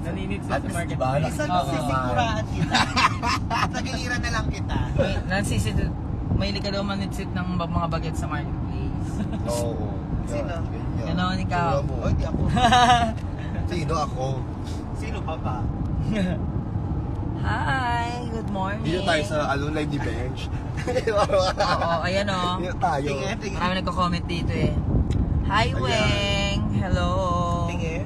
Naninit sa At least, market. diba? Isang Oo. sisiguraan kita. Nagiliran na lang kita. Nansisit, may ka daw manitsit ng mga baget sa marketplace. Oo. Sino? Ganyan. Ganon ikaw. Sura mo. O, di ako. Sino ako? Sino pa ba? Hi, good morning. Dito tayo sa alumni di bench. Oo, ayan o. Dito tayo. Tingin, tingin. Marami nagko-comment dito eh. Hi, Ayan. Weng! Hello! Tingin.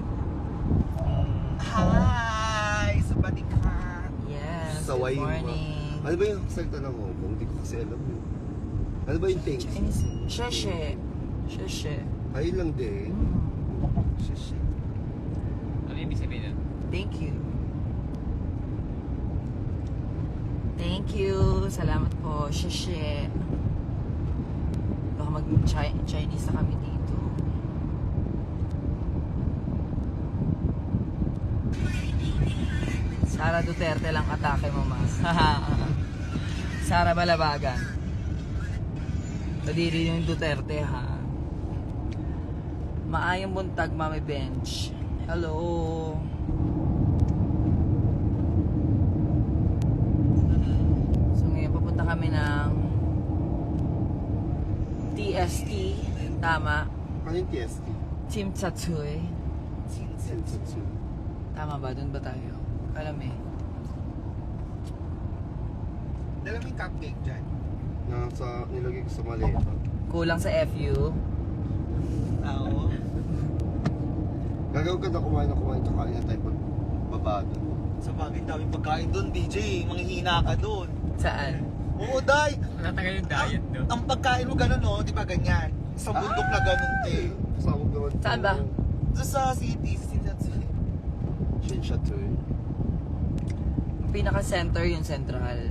Hi! Sa balikan. Yes, Saway good mo. morning. Ano ba yung salita ng Hong Kong? Hindi ko kasi alam yun. Ano ba yung thanks? Chinese. Sheshe. Sheshe. Ayun lang din. Shishi. Ano yung ibig sabihin nun? Thank you. Thank you. Salamat po. Sheshe. Baka mag-Chinese na kami dito. Sara Duterte lang atake mo, ma. Sara Balabagan. Nadiri yung Duterte, ha. Maayong buntag, Mami Bench. Hello. So ngayon papunta kami ng TST. Tama. Ano yung TST? Chimchatsui. Sensatsu. Tama ba? Doon ba tayo? Alam eh. Dala mo yung cupcake dyan. Nilagay ko sa maleta. Kulang sa FU. Oo. Gagawin ka na kumain kakain na tayo pag baba doon. Sa bagay daming pagkain doon, BJ. Manghihina ka doon. Saan? Oo, Day. Natagal yung diet, no? Ang pagkain mo gano'n, no? Di ba ganyan? Sa bundok na gano'n, te. Sabog naman. Saan ba? Doon sa city, sa Sinatsu. Shinshatsu eh. Ang pinaka-center yung central.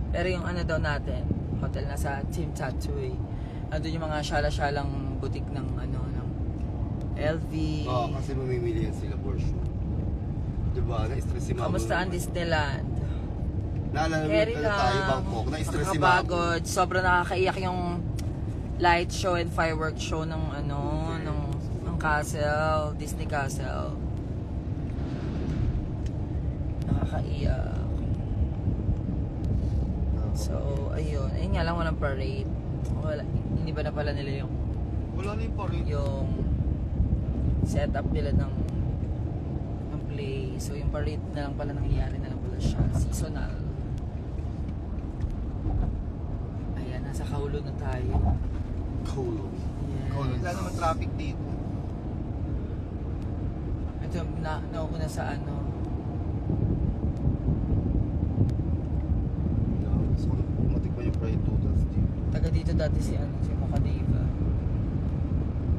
Pero yung ano daw natin, hotel na sa Chimchatsui. Nandun yung mga syala-syalang butik ng ano, ng LV. Oo, kasi mamimili yan sila for sure. Diba? Na-stress si Mama. Kamusta ang Disneyland? Naalala mo Carry yung tayo lang. Bangkok. Na-stress si Mama. Nakakapagod. Sobrang nakakaiyak yung light show and fireworks show ng ano, ng castle, Disney Castle. Nakakaiyak. So, ayun. Ayun nga lang, walang parade. Wala, hindi ba na pala nila Wala na yung parin. yung setup nila ng play. So, yung parade na lang pala nangyayari na lang pala siya. Seasonal. Ayan, nasa Kowloon na tayo. Kowloon. Yes. Wala naman traffic dito. Ito, nauna sa ano. So, matik pa yung fried noodles dito. Taga dito dati si ano, si Mokadiva.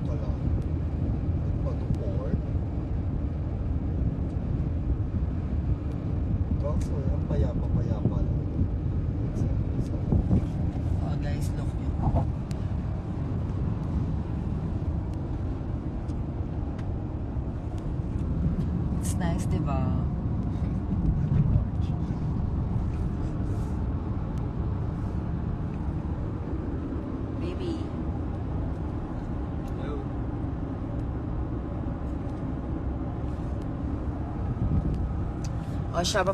Wala. Ano to, pork? Kaso, ang payapa-payapa lang. Oh guys, look nyo. It's nice, diba? Baby. O siya pa